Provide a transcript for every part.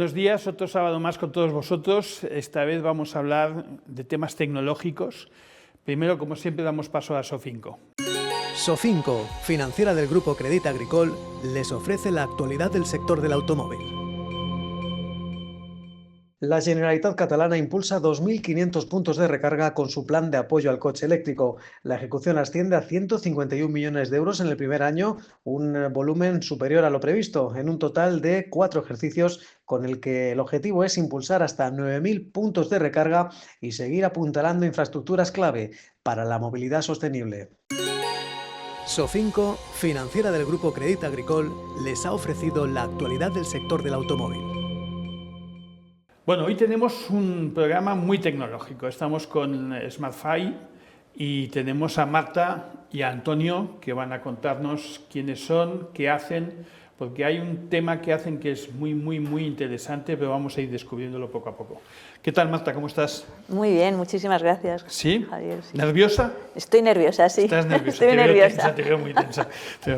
Buenos días, otro sábado más con todos vosotros. Esta vez vamos a hablar de temas tecnológicos. Primero, como siempre, damos paso a Sofinco. Sofinco, financiera del Grupo Crédit Agricole, les ofrece la actualidad del sector del automóvil. La Generalitat catalana impulsa 2.500 puntos de recarga con su plan de apoyo al coche eléctrico. La ejecución asciende a 151 millones de euros en el primer año, un volumen superior a lo previsto, en un total de 4 ejercicios, con el que el objetivo es impulsar hasta 9.000 puntos de recarga y seguir apuntalando infraestructuras clave para la movilidad sostenible. Sofinco, financiera del Grupo Crédit Agricole, les ha ofrecido la actualidad del sector del automóvil. Bueno, hoy tenemos un programa muy tecnológico. Estamos con SmartFi y tenemos a Marta y a Antonio que van a contarnos quiénes son, qué hacen, porque hay un tema que hacen que es muy interesante, pero vamos a ir descubriéndolo poco a poco. ¿Qué tal, Marta? ¿Cómo estás? Muy bien, muchísimas gracias. ¿Sí? Javier, sí. ¿Nerviosa? Estoy nerviosa, sí. ¿Estás nerviosa? Estoy nerviosa. Te veo muy tensa.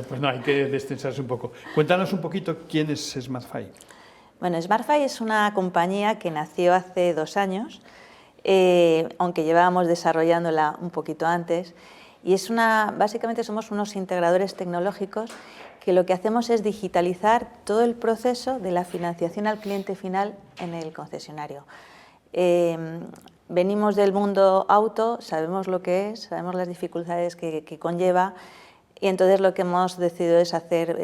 Pues no, hay que destensarse un poco. Cuéntanos un poquito quién es SmartFi. Bueno, SmartFi es una compañía que nació hace 2 años, aunque llevábamos desarrollándola un poquito antes, y básicamente somos unos integradores tecnológicos que lo que hacemos es digitalizar todo el proceso de la financiación al cliente final en el concesionario. Venimos del mundo auto, sabemos lo que es, sabemos las dificultades que conlleva, y entonces lo que hemos decidido es hacer,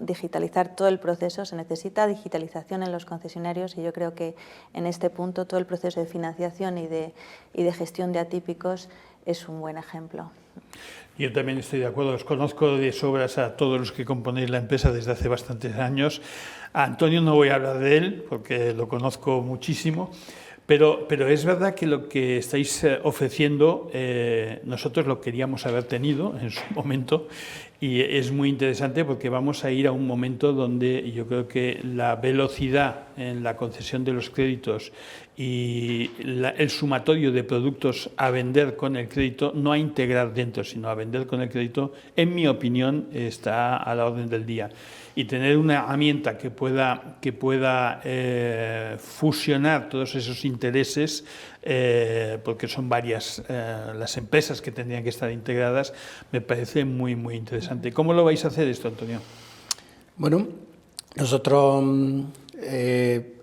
digitalizar todo el proceso. Se necesita digitalización en los concesionarios y yo creo que en este punto todo el proceso de financiación y de gestión de atípicos es un buen ejemplo. Yo también estoy de acuerdo, os conozco de sobras a todos los que componéis la empresa desde hace bastantes años. A Antonio no voy a hablar de él porque lo conozco muchísimo. Pero es verdad que lo que estáis ofreciendo, nosotros lo queríamos haber tenido en su momento y es muy interesante porque vamos a ir a un momento donde yo creo que la velocidad en la concesión de los créditos y el sumatorio de productos a vender con el crédito, no a integrar dentro, sino a vender con el crédito, en mi opinión, está a la orden del día. Y tener una herramienta que pueda fusionar todos esos intereses, porque son varias las empresas que tendrían que estar integradas, me parece muy interesante. ¿Cómo lo vais a hacer esto, Antonio? Bueno, nosotros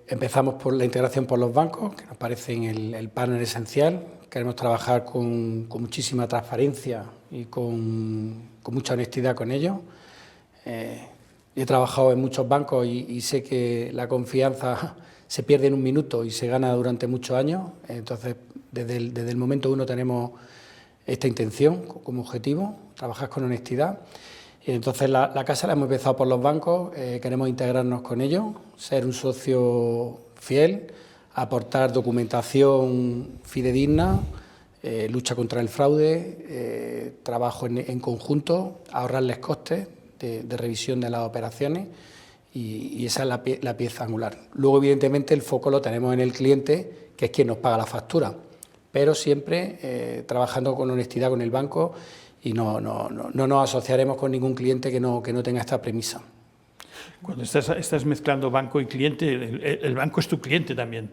empezamos por la integración por los bancos, que nos parece el partner esencial. Queremos trabajar con muchísima transparencia y con mucha honestidad con ellos. He trabajado en muchos bancos y sé que la confianza se pierde en un minuto y se gana durante muchos años. Entonces, desde el momento uno tenemos esta intención como objetivo, trabajar con honestidad. Entonces, la casa la hemos empezado por los bancos, queremos integrarnos con ellos, ser un socio fiel, aportar documentación fidedigna, lucha contra el fraude, trabajo en conjunto, ahorrarles costes de revisión de las operaciones y esa es la pieza angular. Luego, evidentemente, el foco lo tenemos en el cliente, que es quien nos paga la factura, pero siempre trabajando con honestidad con el banco y no nos asociaremos con ningún cliente que no tenga esta premisa. Cuando estás mezclando banco y cliente, el banco es tu cliente también.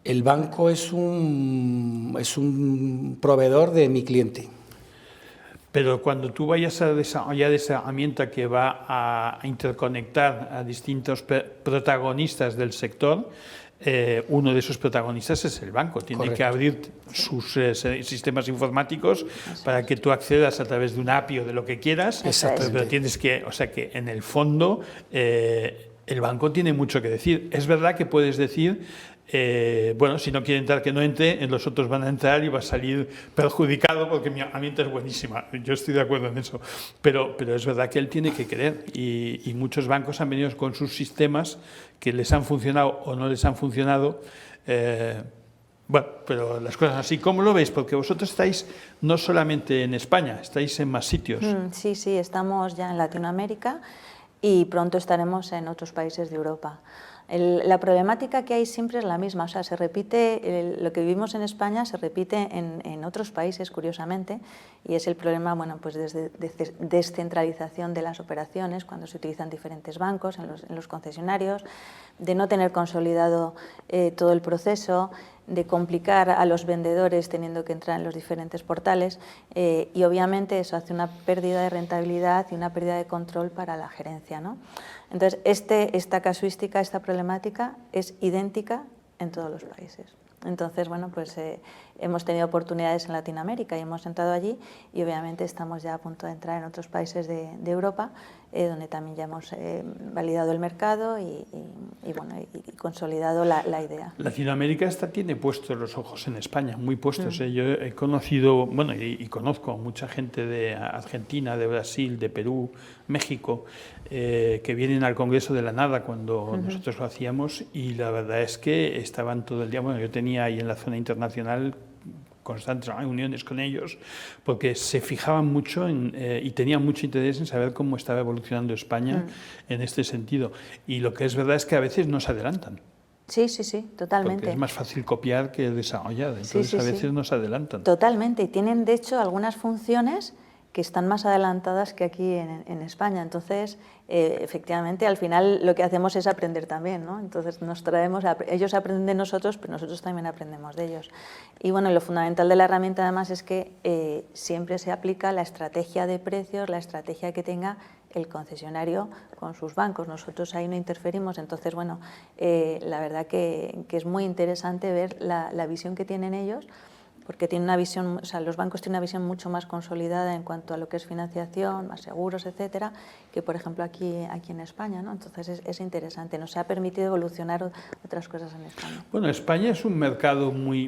El banco es un proveedor de mi cliente. Pero cuando tú vayas a desarrollar esa herramienta que va a interconectar a distintos protagonistas del sector, uno de esos protagonistas es el banco. Tiene Correcto. Que abrir sus sistemas informáticos para que tú accedas a través de una API o de lo que quieras. Pero tienes que, o sea que en el fondo el banco tiene mucho que decir. Es verdad que puedes decir, si no quiere entrar, que no entre, los otros van a entrar y va a salir perjudicado porque mi herramienta es buenísima. Yo estoy de acuerdo en eso. Pero es verdad que él tiene que querer y muchos bancos han venido con sus sistemas que les han funcionado o no les han funcionado. Pero las cosas así, ¿cómo lo veis? Porque vosotros estáis no solamente en España, estáis en más sitios. Sí, estamos ya en Latinoamérica y pronto estaremos en otros países de Europa. La problemática que hay siempre es la misma, o sea, se repite, lo que vivimos en España se repite en otros países, curiosamente, y es el problema, bueno, pues de descentralización de las operaciones, cuando se utilizan diferentes bancos en los concesionarios, de no tener consolidado todo el proceso, de complicar a los vendedores teniendo que entrar en los diferentes portales, y obviamente eso hace una pérdida de rentabilidad y una pérdida de control para la gerencia, ¿no? Entonces, esta casuística, esta problemática es idéntica en todos los países. Entonces, bueno, pues hemos tenido oportunidades en Latinoamérica y hemos entrado allí, y obviamente estamos ya a punto de entrar en otros países de Europa, donde también ya hemos validado el mercado y consolidado la idea. Latinoamérica tiene puestos los ojos en España, muy puestos. Yo he conocido, bueno, y conozco mucha gente de Argentina, de Brasil, de Perú, México, que vienen al Congreso de la Nada cuando nosotros lo hacíamos, y la verdad es que estaban todo el día. Bueno, yo tenía ahí en la zona internacional constantes reuniones con ellos, porque se fijaban mucho y tenían mucho interés en saber cómo estaba evolucionando España en este sentido. Y lo que es verdad es que a veces nos adelantan. Sí, sí, sí, totalmente. Porque es más fácil copiar que desarrollar, entonces a veces nos adelantan. Totalmente, y tienen de hecho algunas funciones que están más adelantadas que aquí en España. Entonces, efectivamente, al final lo que hacemos es aprender también, ¿no? Entonces nos traemos, ellos aprenden de nosotros, pero nosotros también aprendemos de ellos. Y bueno, lo fundamental de la herramienta además es que siempre se aplica la estrategia de precios, la estrategia que tenga el concesionario con sus bancos. Nosotros ahí no interferimos, entonces, bueno, la verdad que es muy interesante ver la visión que tienen ellos, porque tienen una visión, o sea, los bancos tienen una visión mucho más consolidada en cuanto a lo que es financiación, más seguros, etcétera, que por ejemplo aquí en España, ¿no? Entonces es interesante, nos ha permitido evolucionar otras cosas en España. Bueno, España es un mercado muy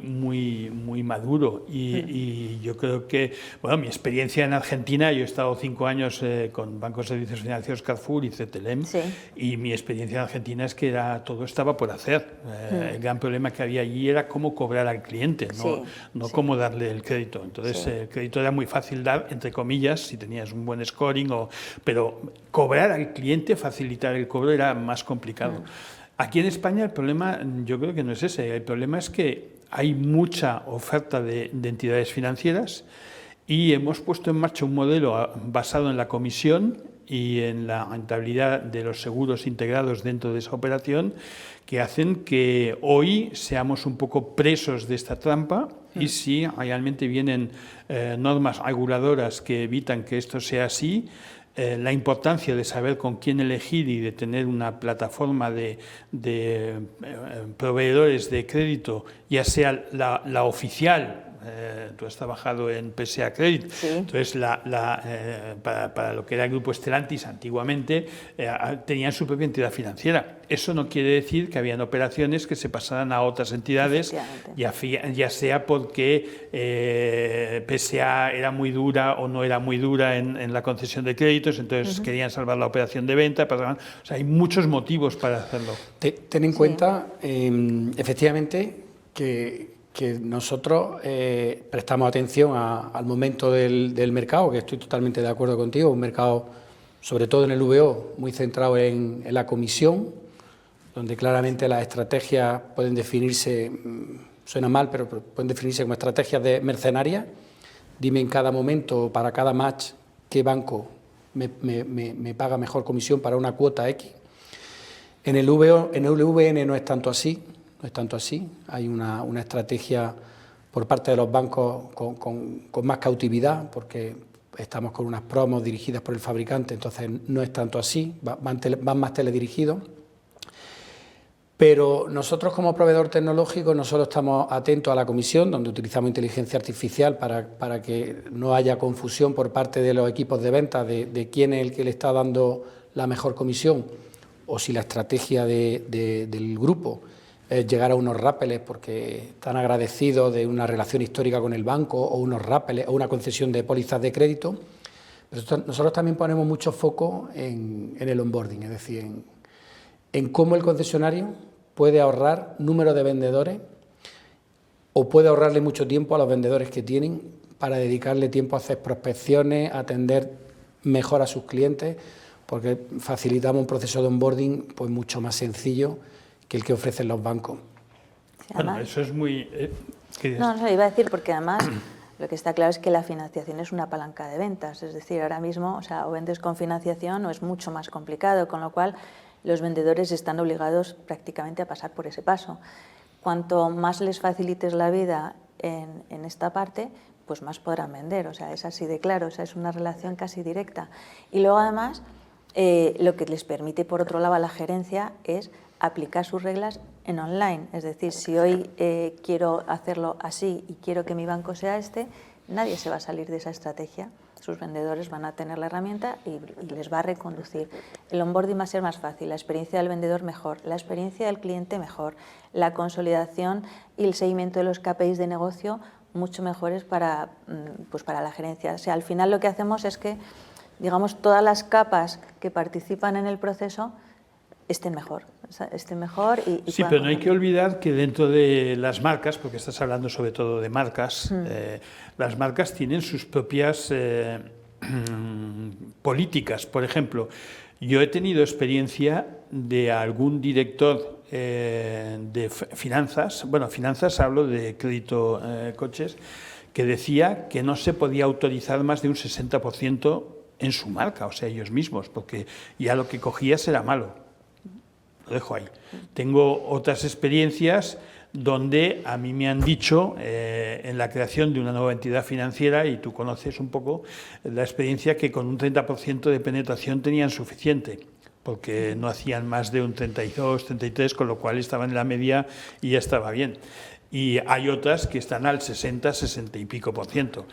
maduro y yo creo que, bueno, mi experiencia en Argentina, yo he estado 5 años con Bancos de Servicios Financieros Carrefour y CTLM, y mi experiencia en Argentina es que todo estaba por hacer. El gran problema que había allí era cómo cobrar al cliente, no cómo darle el crédito. Entonces, el crédito era muy fácil dar, entre comillas, si tenías un buen scoring, pero cobrar al cliente, facilitar el cobro, era más complicado. Aquí en España el problema yo creo que no es ese. El problema es que hay mucha oferta de entidades financieras, y hemos puesto en marcha un modelo basado en la comisión y en la rentabilidad de los seguros integrados dentro de esa operación, que hacen que hoy seamos un poco presos de esta trampa, y si realmente vienen normas reguladoras que evitan que esto sea así, la importancia de saber con quién elegir y de tener una plataforma de proveedores de crédito, ya sea la oficial. Tú has trabajado en PSA Credit, entonces para lo que era el grupo Stellantis antiguamente tenían su propia entidad financiera. Eso no quiere decir que habían operaciones que se pasaran a otras entidades, ya sea porque PSA era muy dura o no era muy dura en la concesión de créditos, entonces querían salvar la operación de venta. O sea, hay muchos motivos para hacerlo. Ten en cuenta, efectivamente, que nosotros prestamos atención al momento del mercado, que estoy totalmente de acuerdo contigo, un mercado, sobre todo en el VO, muy centrado en la comisión, donde claramente las estrategias pueden definirse, suena mal, pero pueden definirse como estrategias de mercenarias. Dime en cada momento, para cada match, qué banco me paga mejor comisión para una cuota X. En el VN no es tanto así. No es tanto así, hay una estrategia por parte de los bancos con más cautividad, porque estamos con unas promos dirigidas por el fabricante, entonces no es tanto así, van más teledirigidos. Pero nosotros como proveedor tecnológico no solo estamos atentos a la comisión, donde utilizamos inteligencia artificial para que no haya confusión por parte de los equipos de venta de quién es el que le está dando la mejor comisión, o si la estrategia del grupo llegar a unos rápeles porque están agradecidos de una relación histórica con el banco, o unos rápeles o una concesión de pólizas de crédito. Pero nosotros también ponemos mucho foco en el onboarding, es decir, en cómo el concesionario puede ahorrar número de vendedores, o puede ahorrarle mucho tiempo a los vendedores que tienen para dedicarle tiempo a hacer prospecciones, a atender mejor a sus clientes, porque facilitamos un proceso de onboarding pues mucho más sencillo el que ofrecen los bancos. Sí, Bueno, además, eso es muy... no, iba a decir porque además lo que está claro es que la financiación es una palanca de ventas, es decir, ahora mismo, o sea, o vendes con financiación o es mucho más complicado, con lo cual los vendedores están obligados prácticamente a pasar por ese paso. Cuanto más les facilites la vida en esta parte, pues más podrán vender, o sea, es así de claro, o sea, es una relación casi directa. Y luego además, lo que les permite por otro lado a la gerencia es aplicar sus reglas en online, es decir, si hoy quiero hacerlo así y quiero que mi banco sea este, nadie se va a salir de esa estrategia. Sus vendedores van a tener la herramienta y les va a reconducir. El onboarding va a ser más fácil, la experiencia del vendedor mejor, la experiencia del cliente mejor, la consolidación y el seguimiento de los KPIs de negocio mucho mejores para la gerencia. O sea, al final lo que hacemos es que, digamos, todas las capas que participan en el proceso estén mejor. Sí, pero no hay que olvidar que dentro de las marcas, porque estás hablando sobre todo de marcas, las marcas tienen sus propias políticas. Por ejemplo, yo he tenido experiencia de algún director de finanzas, bueno, finanzas hablo de crédito coches, que decía que no se podía autorizar más de un 60% en su marca, o sea, ellos mismos, porque ya lo que cogías era malo. Lo dejo ahí. Tengo otras experiencias donde a mí me han dicho en la creación de una nueva entidad financiera, y tú conoces un poco la experiencia, que con un 30% de penetración tenían suficiente, porque no hacían más de un 32, 33, con lo cual estaban en la media y ya estaba bien. Y hay otras que están al 60, 60 y pico %.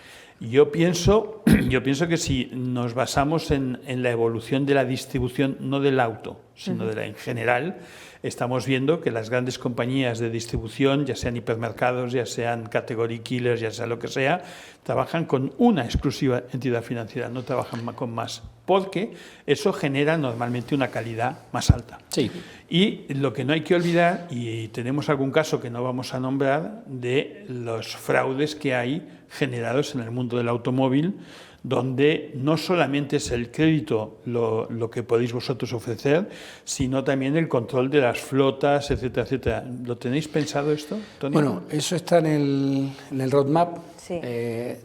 Yo pienso que si nos basamos en la evolución de la distribución, no del auto, sino de la en general, estamos viendo que las grandes compañías de distribución, ya sean hipermercados, ya sean category killers, ya sea lo que sea, trabajan con una exclusiva entidad financiera, no trabajan con más, porque eso genera normalmente una calidad más alta. Sí. Y lo que no hay que olvidar, y tenemos algún caso que no vamos a nombrar, de los fraudes que hay generados en el mundo del automóvil, donde no solamente es el crédito lo que podéis vosotros ofrecer, sino también el control de las flotas, etcétera, etcétera. ¿Lo tenéis pensado esto, Tony? Bueno, eso está en el roadmap, sí.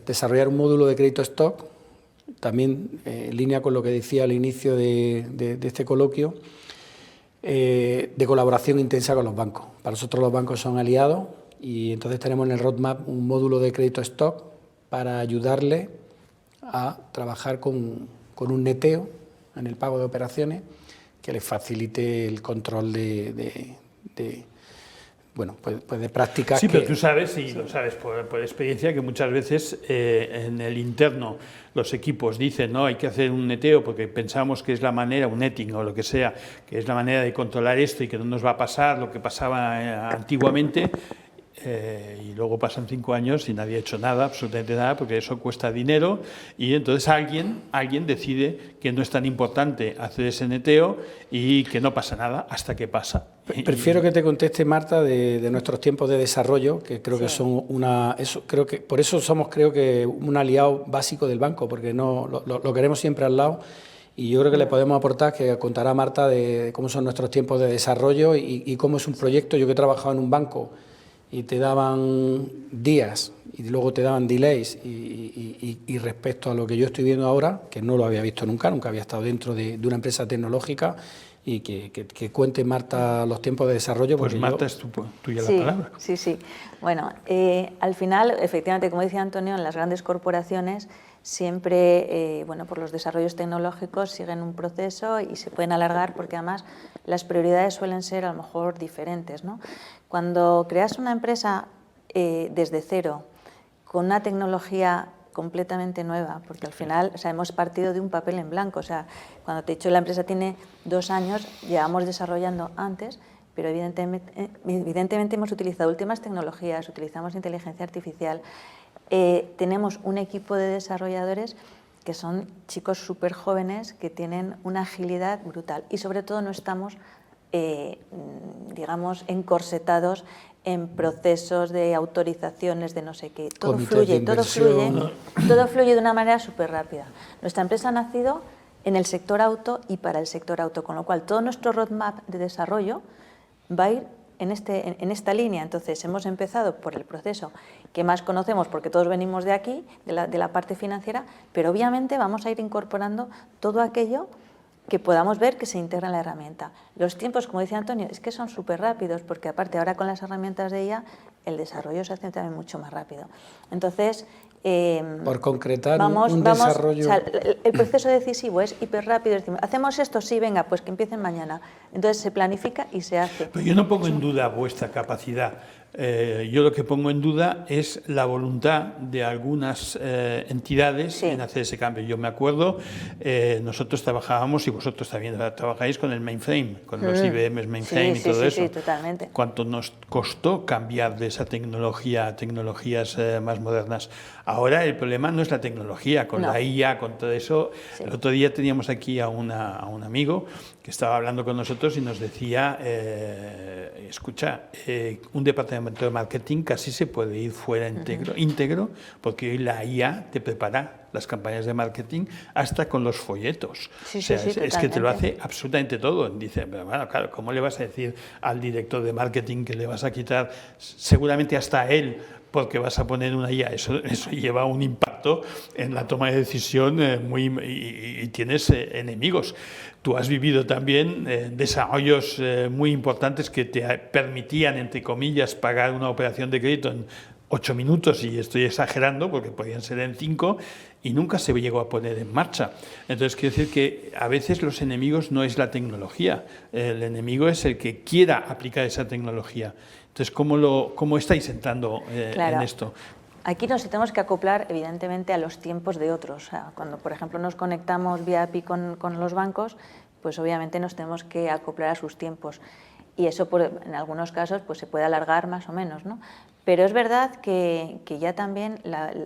Desarrollar un módulo de crédito stock, también en línea con lo que decía al inicio de este coloquio, de colaboración intensa con los bancos. Para nosotros los bancos son aliados y entonces tenemos en el roadmap un módulo de crédito stock para ayudarle a trabajar con un neteo en el pago de operaciones que les facilite el control de prácticas. Sí, pero tú sabes, y lo sabes por experiencia, que muchas veces en el interno los equipos dicen, no, hay que hacer un neteo porque pensamos que es la manera, un netting o lo que sea, que es la manera de controlar esto y que no nos va a pasar lo que pasaba antiguamente. Y luego pasan 5 años y nadie ha hecho nada, absolutamente nada, porque eso cuesta dinero, y entonces alguien decide que no es tan importante hacer ese neteo y que no pasa nada hasta que pasa. Prefiero que te conteste, Marta, de nuestros tiempos de desarrollo, que creo que son por eso somos, creo que, un aliado básico del banco, porque no lo queremos siempre al lado. Y yo creo que le podemos aportar, que contará Marta de cómo son nuestros tiempos de desarrollo y cómo es un proyecto. Yo que he trabajado en un banco y te daban días y luego te daban delays y respecto a lo que yo estoy viendo ahora, que no lo había visto nunca había estado dentro de una empresa tecnológica, y que cuente, Marta, los tiempos de desarrollo. Pues Marta, es tuya la palabra. Sí. Bueno, al final, efectivamente, como decía Antonio, en las grandes corporaciones siempre, por los desarrollos tecnológicos siguen un proceso y se pueden alargar porque además las prioridades suelen ser a lo mejor diferentes, ¿no? Cuando creas una empresa desde cero, con una tecnología completamente nueva, porque al final, hemos partido de un papel en blanco. O sea, cuando te he dicho la empresa tiene 2 años, llevamos desarrollando antes, pero evidentemente hemos utilizado últimas tecnologías, utilizamos inteligencia artificial. Tenemos un equipo de desarrolladores que son chicos súper jóvenes que tienen una agilidad brutal y sobre todo no estamos, encorsetados en procesos de autorizaciones de no sé qué. Todo fluye de una manera súper rápida. Nuestra empresa ha nacido en el sector auto y para el sector auto, con lo cual todo nuestro roadmap de desarrollo va a ir en esta línea. Entonces, hemos empezado por el proceso que más conocemos, porque todos venimos de aquí, de la parte financiera, pero obviamente vamos a ir incorporando todo aquello que podamos ver que se integra en la herramienta. Los tiempos, como decía Antonio, es que son súper rápidos, porque aparte ahora con las herramientas de IA, el desarrollo se hace también mucho más rápido. Entonces, por concretar desarrollo... O sea, el proceso decisivo es hiper rápido. Decimos, ¿hacemos esto? Sí, venga, pues que empiecen mañana. Entonces se planifica y se hace. Pero yo no pongo en duda vuestra capacidad. Yo lo que pongo en duda es la voluntad de algunas entidades en hacer ese cambio. Yo me acuerdo, nosotros trabajábamos, y vosotros también trabajáis con el mainframe, con los IBM mainframe y todo eso. Sí, totalmente. ¿Cuánto nos costó cambiar de esa tecnología a tecnologías más modernas? Ahora el problema no es la tecnología, con la IA, con todo eso. El otro día teníamos aquí a un amigo que estaba hablando con nosotros y nos decía, escucha, un departamento de marketing casi se puede ir fuera íntegro, porque hoy la IA te prepara las campañas de marketing hasta con los folletos. Es que te lo hace absolutamente todo. Dice, pero bueno, claro, ¿cómo le vas a decir al director de marketing que le vas a quitar seguramente hasta él, porque vas a poner una IA? Eso lleva un impacto en la toma de decisión y tienes enemigos. Tú has vivido también desarrollos muy importantes que te permitían, entre comillas, pagar una operación de crédito en 8 minutos, y estoy exagerando porque podían ser en 5, y nunca se llegó a poner en marcha. Entonces, quiero decir que a veces los enemigos no es la tecnología, el enemigo es el que quiera aplicar esa tecnología. Entonces, ¿cómo estáis entrando en esto? Aquí nos tenemos que acoplar, evidentemente, a los tiempos de otros. O sea, cuando, por ejemplo, nos conectamos vía API con los bancos, pues obviamente nos tenemos que acoplar a sus tiempos. Y eso, en algunos casos, pues se puede alargar más o menos, ¿no? Pero es verdad que ya también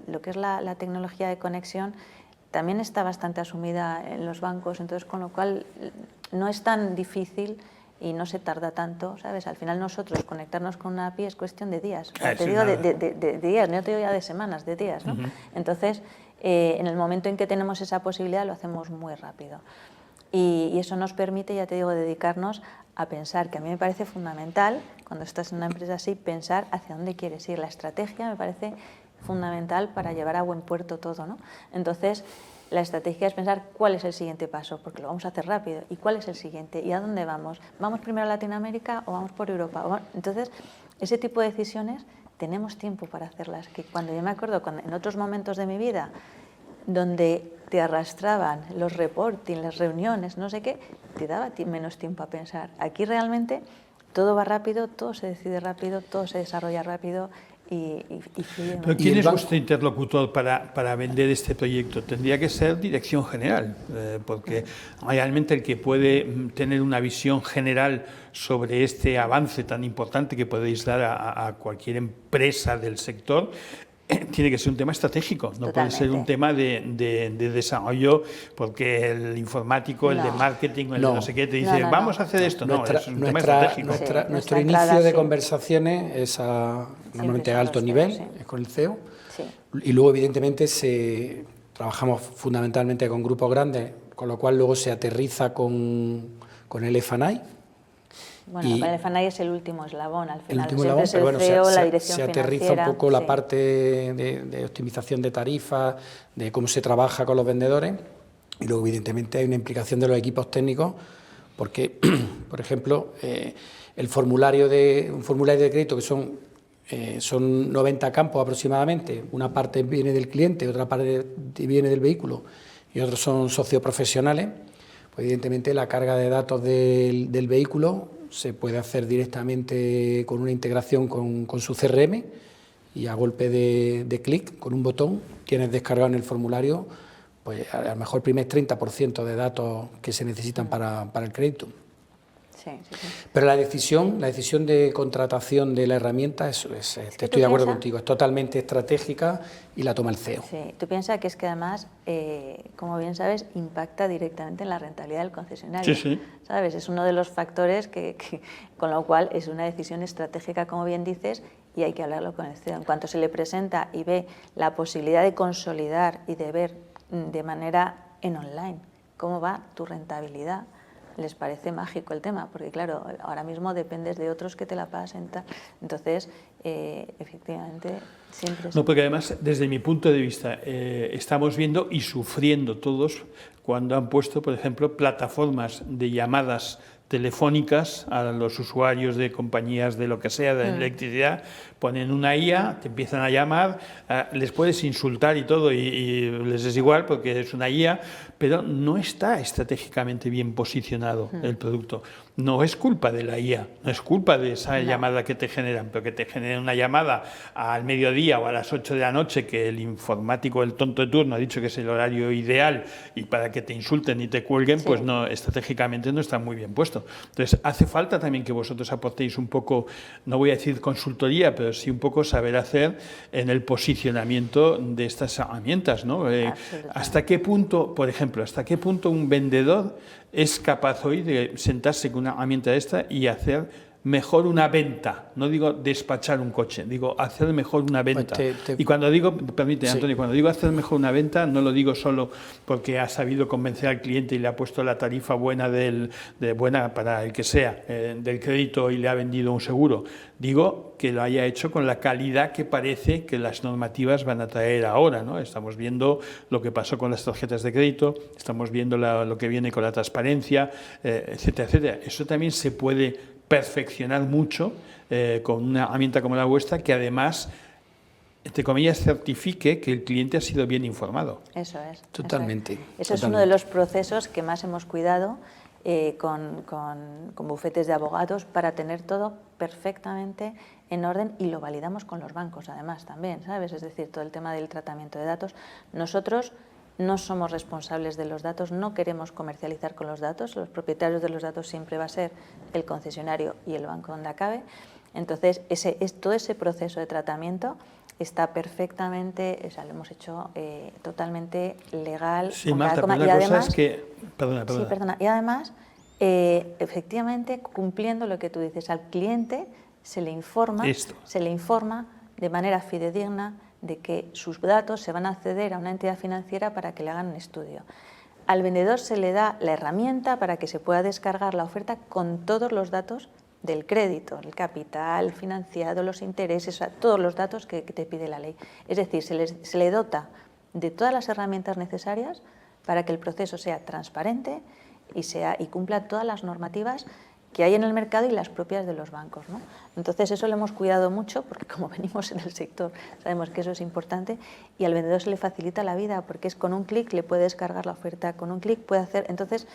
lo que es la tecnología de conexión también está bastante asumida en los bancos, entonces con lo cual no es tan difícil y no se tarda tanto, ¿sabes? Al final nosotros conectarnos con una API es cuestión de días. O sea, te digo de días, no te digo ya de semanas, de días, ¿no? Entonces, en el momento en que tenemos esa posibilidad lo hacemos muy rápido. Y eso nos permite, ya te digo, dedicarnos a pensar, que a mí me parece fundamental, cuando estás en una empresa así, pensar hacia dónde quieres ir. La estrategia me parece fundamental para llevar a buen puerto todo, ¿no? Entonces, la estrategia es pensar cuál es el siguiente paso, porque lo vamos a hacer rápido. ¿Y cuál es el siguiente? ¿Y a dónde vamos? ¿Vamos primero a Latinoamérica o vamos por Europa? Entonces, ese tipo de decisiones tenemos tiempo para hacerlas. Que cuando yo me acuerdo, en otros momentos de mi vida, donde te arrastraban los reporting, las reuniones, no sé qué, te daba menos tiempo a pensar. Aquí realmente todo va rápido, todo se decide rápido, todo se desarrolla rápido y fluye. ¿Pero quién es vuestro interlocutor para vender este proyecto? Tendría que ser Dirección General, porque realmente el que puede tener una visión general sobre este avance tan importante que podéis dar a cualquier empresa del sector tiene que ser un tema estratégico, no puede ser un tema de desarrollo, porque el informático, el de marketing, el de no sé qué, te dice, vamos a hacer esto. Es un tema estratégico. Nuestro inicio de conversaciones es normalmente a alto nivel, es con el CEO, y luego evidentemente trabajamos fundamentalmente con grupos grandes, con lo cual luego se aterriza con el F&I. Bueno, el F&I es el último eslabón, al final. El último eslabón, pero bueno, CEO, la dirección se aterriza un poco la parte de optimización de tarifas, de cómo se trabaja con los vendedores, y luego evidentemente hay una implicación de los equipos técnicos, porque, por ejemplo, un formulario de crédito que son 90 campos aproximadamente, una parte viene del cliente, otra parte viene del vehículo y otros son socioprofesionales, pues evidentemente la carga de datos del vehículo se puede hacer directamente con una integración con su CRM, y a golpe de clic, con un botón, tienes descargado en el formulario pues a lo mejor el primer 30% de datos que se necesitan para el crédito. Pero la decisión de contratación de la herramienta, estoy de acuerdo contigo, es totalmente estratégica y la toma el CEO. Sí, tú piensas que es que además, como bien sabes, impacta directamente en la rentabilidad del concesionario. ¿Sabes? Es uno de los factores con lo cual es una decisión estratégica, como bien dices, y hay que hablarlo con el CEO. En cuanto se le presenta y ve la posibilidad de consolidar y de ver de manera en online cómo va tu rentabilidad, les parece mágico el tema, porque claro, ahora mismo dependes de otros que te la pasen, tal. Entonces, efectivamente, siempre... No, porque además, desde mi punto de vista, estamos viendo y sufriendo todos cuando han puesto, por ejemplo, plataformas de llamadas telefónicas a los usuarios de compañías de lo que sea, de electricidad, ponen una IA, te empiezan a llamar, les puedes insultar y todo y les es igual porque es una IA, pero no está estratégicamente bien posicionado el producto. No es culpa de la IA, no es culpa de esa llamada que te generan, pero que te generen una llamada al mediodía o a las 8 de la noche que el informático, el tonto de turno, ha dicho que es el horario ideal y para que te insulten y te cuelguen, pues no, estratégicamente no está muy bien puesto. Entonces, hace falta también que vosotros aportéis un poco, no voy a decir consultoría, pero sí un poco saber hacer en el posicionamiento de estas herramientas, ¿no? ¿Hasta qué punto, por ejemplo, hasta qué punto un vendedor es capaz hoy de sentarse con una herramienta de esta y hacer mejor una venta? No digo despachar un coche, digo hacer mejor una venta. Y cuando digo, permíteme, Antonio, cuando digo hacer mejor una venta, no lo digo solo porque ha sabido convencer al cliente y le ha puesto la tarifa buena buena para el que sea, del crédito y le ha vendido un seguro. Digo que lo haya hecho con la calidad que parece que las normativas van a traer ahora, ¿no? Estamos viendo lo que pasó con las tarjetas de crédito, estamos viendo lo que viene con la transparencia, etcétera, etcétera. Eso también se puede perfeccionar mucho con una herramienta como la vuestra, que además, entre comillas, certifique que el cliente ha sido bien informado. Eso es. Totalmente. Eso es uno de los procesos que más hemos cuidado con bufetes de abogados para tener todo perfectamente en orden, y lo validamos con los bancos además también, ¿sabes? Es decir, todo el tema del tratamiento de datos. Nosotros no somos responsables de los datos, no queremos comercializar con los datos, los propietarios de los datos siempre va a ser el concesionario y el banco donde acabe. Entonces, todo ese proceso de tratamiento está perfectamente, o sea, lo hemos hecho totalmente legal. Sí, Marta, pero una cosa es que... Perdona. Sí, perdona. Y además, efectivamente, cumpliendo lo que tú dices, al cliente se le informa de manera fidedigna de que sus datos se van a acceder a una entidad financiera para que le hagan un estudio. Al vendedor se le da la herramienta para que se pueda descargar la oferta con todos los datos del crédito, el capital financiado, los intereses, o sea, todos los datos que te pide la ley. Es decir, se le dota de todas las herramientas necesarias para que el proceso sea transparente y cumpla todas las normativas que hay en el mercado y las propias de los bancos, ¿no? Entonces eso lo hemos cuidado mucho porque como venimos en el sector sabemos que eso es importante, y al vendedor se le facilita la vida porque es con un clic le puede descargar la oferta, con un clic puede hacer. Entonces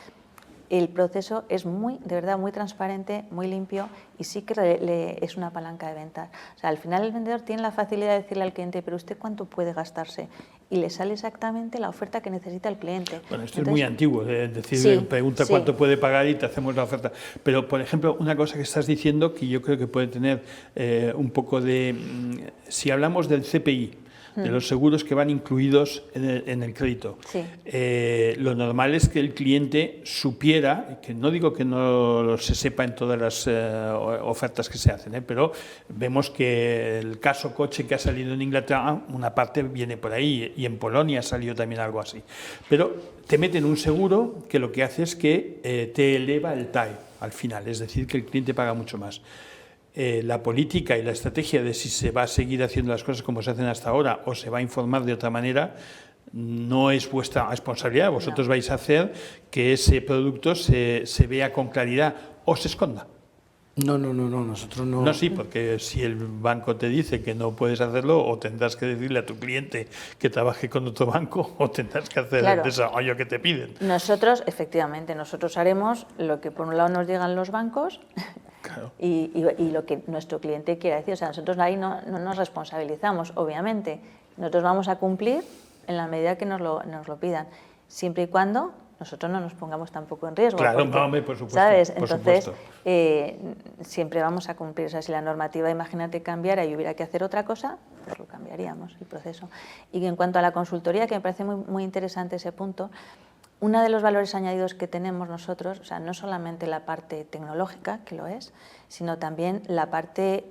el proceso es de verdad muy transparente, muy limpio, y sí que es una palanca de ventas. O sea, al final el vendedor tiene la facilidad de decirle al cliente, pero ¿usted cuánto puede gastarse? Y le sale exactamente la oferta que necesita el cliente. Bueno, esto es muy antiguo, pregunta cuánto puede pagar y te hacemos la oferta. Pero, por ejemplo, una cosa que estás diciendo que yo creo que puede tener un poco de... Si hablamos del CPI, de los seguros que van incluidos en el crédito. Sí. Lo normal es que el cliente supiera, que no digo que no se sepa en todas las ofertas que se hacen, pero vemos que el caso coche que ha salido en Inglaterra, una parte viene por ahí, y en Polonia salió también algo así. Pero te meten un seguro que lo que hace es que te eleva el TAE al final, es decir, que el cliente paga mucho más. La política y la estrategia de si se va a seguir haciendo las cosas como se hacen hasta ahora o se va a informar de otra manera no es vuestra responsabilidad. Vosotros vais a hacer que ese producto se vea con claridad o se esconda. No, nosotros no. No, sí, porque si el banco te dice que no puedes hacerlo, o tendrás que decirle a tu cliente que trabaje con otro banco, o tendrás que hacer el desarrollo que te piden. Nosotros, efectivamente, haremos lo que por un lado nos digan los bancos. Claro. Y lo que nuestro cliente quiera decir. O sea, nosotros ahí no nos responsabilizamos, obviamente. Nosotros vamos a cumplir en la medida que nos lo pidan, siempre y cuando nosotros no nos pongamos tampoco en riesgo. Claro, porque, por supuesto. ¿sabes? Por Entonces, supuesto. Siempre vamos a cumplir. O sea, si la normativa, imagínate, cambiara y hubiera que hacer otra cosa, pues lo cambiaríamos, el proceso. Y en cuanto a la consultoría, que me parece muy, muy interesante ese punto, uno de los valores añadidos que tenemos nosotros, o sea, no solamente la parte tecnológica, que lo es, sino también la parte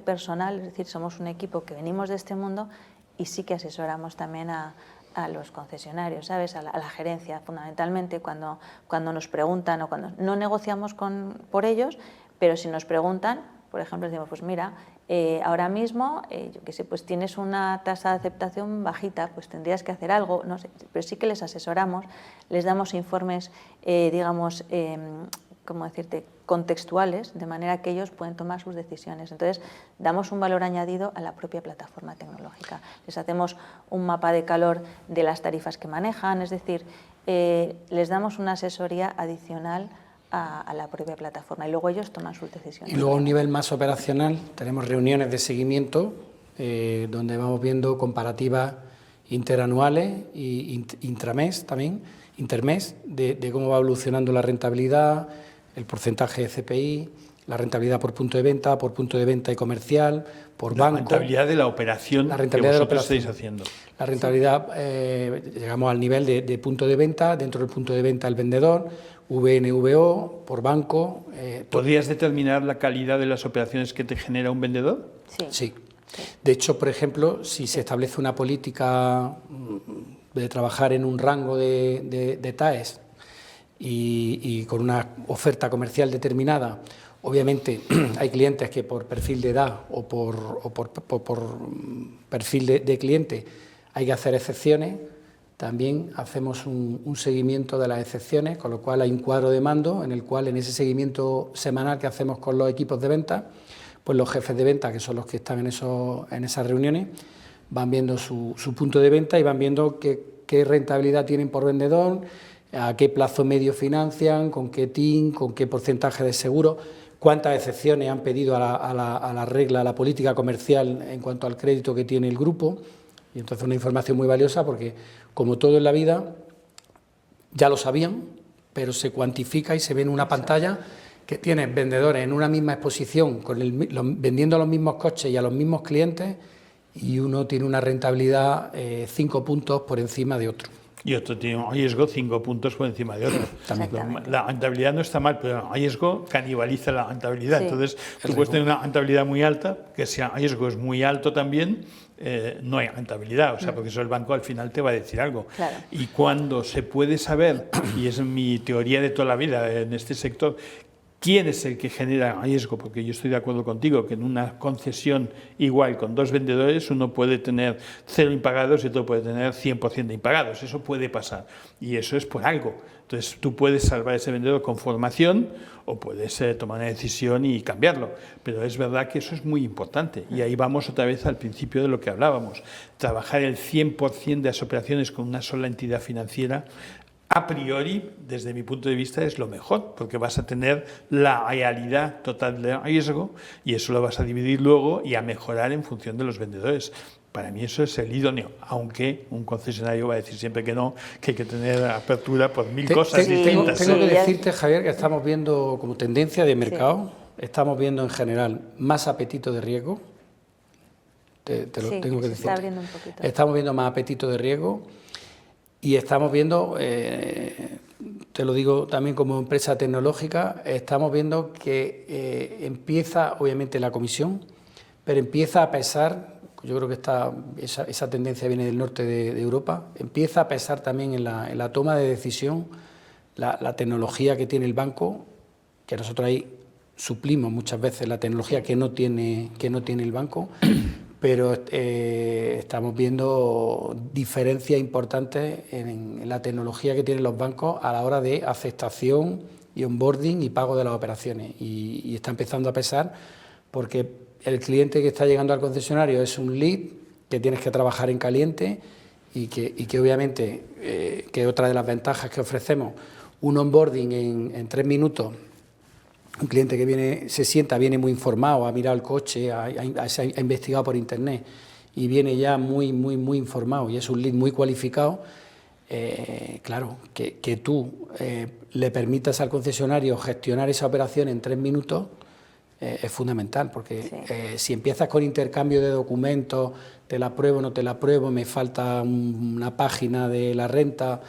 personal, es decir, somos un equipo que venimos de este mundo y sí que asesoramos también a a los concesionarios, ¿sabes? A la gerencia, fundamentalmente, cuando nos preguntan o cuando no negociamos por ellos, pero si nos preguntan, por ejemplo, decimos, pues mira, ahora mismo, yo qué sé, pues tienes una tasa de aceptación bajita, pues tendrías que hacer algo, no sé, pero sí que les asesoramos, les damos informes, digamos, ¿cómo decirte?, contextuales, de manera que ellos pueden tomar sus decisiones. Entonces, damos un valor añadido a la propia plataforma tecnológica. Les hacemos un mapa de calor de las tarifas que manejan, es decir, les damos una asesoría adicional a la propia plataforma y luego ellos toman sus decisiones. Y luego a un nivel más operacional tenemos reuniones de seguimiento donde vamos viendo comparativas interanuales y intramés también, intermés, de cómo va evolucionando la rentabilidad, el porcentaje de CPI, la rentabilidad por punto de venta y comercial, por banco. La rentabilidad de la operación que vosotros estáis haciendo. La rentabilidad, llegamos al nivel de punto de venta, dentro del punto de venta el vendedor, VNVO, por banco. ¿Podrías determinar la calidad de las operaciones que te genera un vendedor? Sí. De hecho, por ejemplo, si se establece una política de trabajar en un rango de TAEs y con una oferta comercial determinada, obviamente hay clientes que por perfil de edad o por perfil de cliente hay que hacer excepciones. También hacemos un seguimiento de las excepciones, con lo cual hay un cuadro de mando en el cual en ese seguimiento semanal que hacemos con los equipos de venta, pues los jefes de venta, que son los que están en esas reuniones, van viendo su punto de venta y van viendo qué rentabilidad tienen por vendedor, a qué plazo medio financian, con qué TIN, con qué porcentaje de seguro, cuántas excepciones han pedido a la regla, a la política comercial en cuanto al crédito que tiene el grupo. Y entonces una información muy valiosa porque, como todo en la vida, ya lo sabían, pero se cuantifica y se ve en una pantalla que tiene vendedores en una misma exposición, vendiendo los mismos coches y a los mismos clientes, y uno tiene una rentabilidad 5 puntos por encima de otro. Y otro tiene un riesgo 5 puntos por encima de otro. La rentabilidad no está mal, pero el riesgo canibaliza la rentabilidad. Sí. Entonces, tú puedes tener una rentabilidad muy alta, que si el riesgo es muy alto también, no hay rentabilidad, o sea, porque eso el banco al final te va a decir algo. Claro. Y cuando se puede saber, y es mi teoría de toda la vida en este sector, ¿quién es el que genera riesgo? Porque yo estoy de acuerdo contigo que en una concesión igual con 2 vendedores uno puede tener 0 impagados y otro puede tener 100% de impagados. Eso puede pasar y eso es por algo. Entonces tú puedes salvar a ese vendedor con formación o puedes tomar una decisión y cambiarlo. Pero es verdad que eso es muy importante y ahí vamos otra vez al principio de lo que hablábamos. Trabajar el 100% de las operaciones con una sola entidad financiera, a priori, desde mi punto de vista, es lo mejor, porque vas a tener la realidad total de riesgo y eso lo vas a dividir luego y a mejorar en función de los vendedores. Para mí eso es el idóneo, aunque un concesionario va a decir siempre que no, que hay que tener apertura por 1000 cosas distintas. Tengo que decirte, Javier, que estamos viendo como tendencia de mercado, estamos viendo en general más apetito de riesgo. Te lo tengo que decir. Estamos viendo más apetito de riesgo. Y estamos viendo, te lo digo también como empresa tecnológica, estamos viendo que empieza, obviamente, la comisión, pero empieza a pesar, yo creo que esa tendencia viene del norte de Europa, empieza a pesar también en la toma de decisión la tecnología que tiene el banco, que nosotros ahí suplimos muchas veces la tecnología que no tiene el banco, pero estamos viendo diferencias importantes en la tecnología que tienen los bancos a la hora de aceptación y onboarding y pago de las operaciones. Y está empezando a pesar porque el cliente que está llegando al concesionario es un lead que tienes que trabajar en caliente y que obviamente, que otra de las ventajas que ofrecemos, un onboarding en 3 minutos. Un cliente que viene muy informado, ha mirado el coche, ha investigado por internet y viene ya muy informado y es un lead muy cualificado. Claro, que tú le permitas al concesionario gestionar esa operación en 3 minutos es fundamental, porque si empiezas con intercambio de documentos, te la apruebo, no te la apruebo, me falta una página de la renta.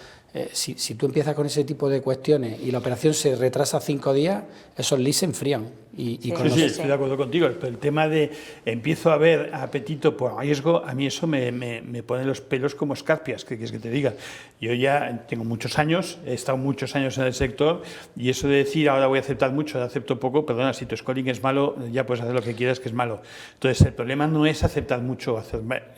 Si tú empiezas con ese tipo de cuestiones y la operación se retrasa 5 días, esos leads se enfrían. Sí, estoy de acuerdo contigo. El tema de empiezo a ver apetito por riesgo, a mí eso me pone los pelos como escarpias, ¿qué quieres que te diga? Yo ya tengo muchos años, he estado muchos años en el sector y eso de decir ahora voy a aceptar mucho, acepto poco, perdona, si tu scoring es malo, ya puedes hacer lo que quieras que es malo. Entonces el problema no es aceptar mucho,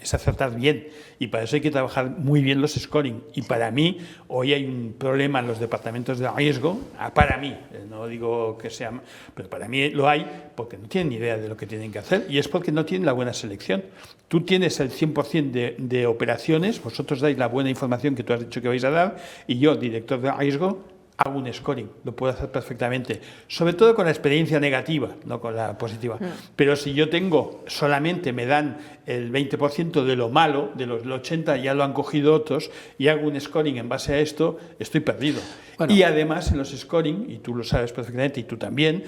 es acertar bien y para eso hay que trabajar muy bien los scoring y para mí hoy hay un problema en los departamentos de riesgo, para mí, no digo que sea, pero para mí lo hay porque no tienen ni idea de lo que tienen que hacer y es porque no tienen la buena selección. Tú tienes el 100% de operaciones, vosotros dais la buena información que tú has dicho que vais a dar y yo, director de riesgo, hago un scoring, lo puedo hacer perfectamente, sobre todo con la experiencia negativa, no con la positiva. Pero si yo tengo, solamente me dan el 20% de lo malo, de los 80% ya lo han cogido otros, y hago un scoring en base a esto, estoy perdido. Bueno. Y además en los scoring, y tú lo sabes perfectamente, y tú también,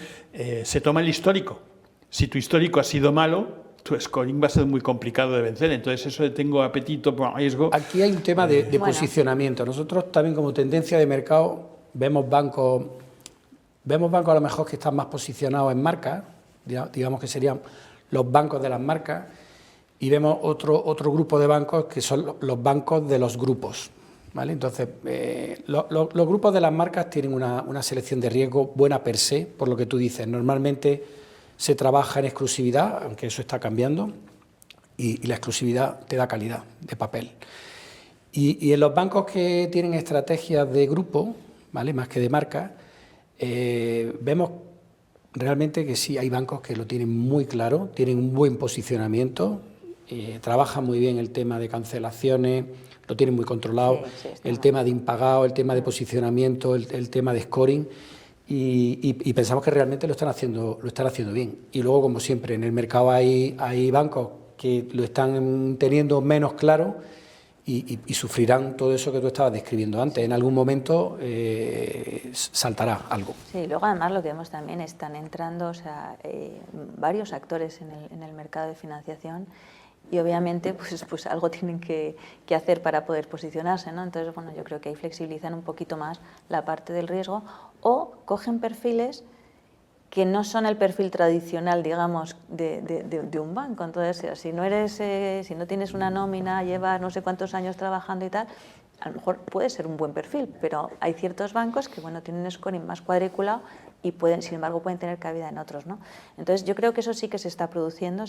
se toma el histórico. Si tu histórico ha sido malo, tu scoring va a ser muy complicado de vencer. Entonces, eso de tengo apetito por riesgo... Aquí hay un tema de posicionamiento. Nosotros también como tendencia de mercado vemos bancos a lo mejor que están más posicionados en marcas, digamos que serían los bancos de las marcas, y vemos otro grupo de bancos que son los bancos de los grupos, ¿vale? Entonces, los grupos de las marcas tienen una selección de riesgo buena per se, por lo que tú dices. Normalmente se trabaja en exclusividad, aunque eso está cambiando, y la exclusividad te da calidad de papel. Y en los bancos que tienen estrategias de grupo, ¿vale?, más que de marca, vemos realmente que sí hay bancos que lo tienen muy claro, tienen un buen posicionamiento, trabajan muy bien el tema de cancelaciones, lo tienen muy controlado, el tema de impagado, el tema de posicionamiento, el tema de scoring, y pensamos que realmente lo están haciendo bien. Y luego, como siempre, en el mercado hay bancos que lo están teniendo menos claro y sufrirán todo eso que tú estabas describiendo antes. En algún momento saltará algo. Sí, luego además lo que vemos también, están entrando varios actores en el mercado de financiación y obviamente pues algo tienen que hacer para poder posicionarse, ¿no? Entonces, bueno, yo creo que ahí flexibilizan un poquito más la parte del riesgo o cogen perfiles que no son el perfil tradicional, digamos, de un banco. Entonces, si no tienes una nómina, llevas no sé cuántos años trabajando y tal, a lo mejor puede ser un buen perfil, pero hay ciertos bancos que, bueno, tienen un scoring más cuadriculado y sin embargo, pueden tener cabida en otros, ¿no? Entonces, yo creo que eso sí que se está produciendo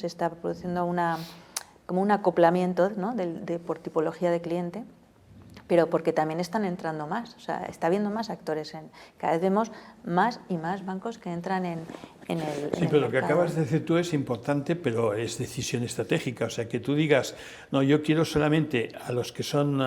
como un acoplamiento, ¿no?, por tipología de cliente, pero porque también están entrando más, o sea, está habiendo más actores, cada vez vemos más y más bancos que entran en el Sí, pero lo que acabas de decir tú es importante, pero es decisión estratégica, o sea, que tú digas, no, yo quiero solamente a los que son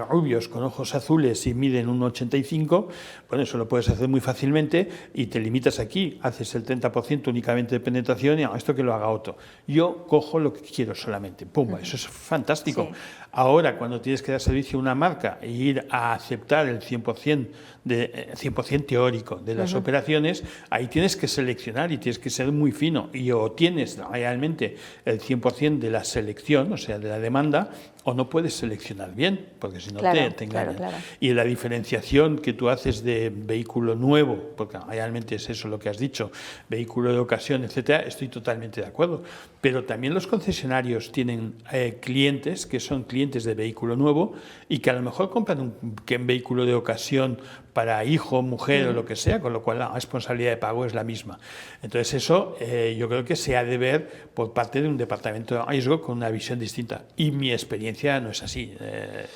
rubios con ojos azules y miden 1,85, bueno, eso lo puedes hacer muy fácilmente y te limitas aquí, haces el 30% únicamente de penetración y esto que lo haga otro. Yo cojo lo que quiero solamente, pumba, eso es fantástico. Sí. Ahora, cuando tienes que dar servicio a una marca e ir a aceptar el 100% teórico de las operaciones, ahí tienes que seleccionar y tienes que ser muy fino. Y o tienes realmente el 100% de la selección, o sea, de la demanda, o no puedes seleccionar bien, porque si no te engañan. Claro. Y la diferenciación que tú haces de vehículo nuevo, porque realmente es eso lo que has dicho, vehículo de ocasión, etcétera, estoy totalmente de acuerdo. Pero también los concesionarios tienen clientes que son clientes de vehículo nuevo y que a lo mejor compran un vehículo de ocasión para hijo, mujer o lo que sea, con lo cual la responsabilidad de pago es la misma. Entonces eso yo creo que se ha de ver por parte de un departamento de riesgo con una visión distinta. Y mi experiencia no es así,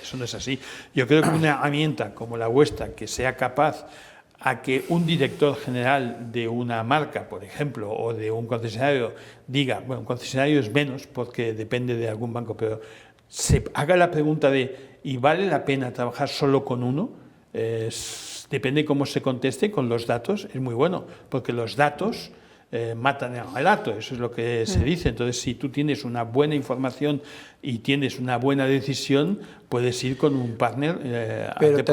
eso no es así. Yo creo que una herramienta como la vuestra, que sea capaz a que un director general de una marca, por ejemplo, o de un concesionario diga, bueno, un concesionario es menos porque depende de algún banco, pero se haga la pregunta de, ¿y vale la pena trabajar solo con uno? Depende cómo se conteste con los datos, es muy bueno, porque los datos matan el relato, eso es lo que se dice. Entonces, si tú tienes una buena información y tienes una buena decisión, puedes ir con un partner pero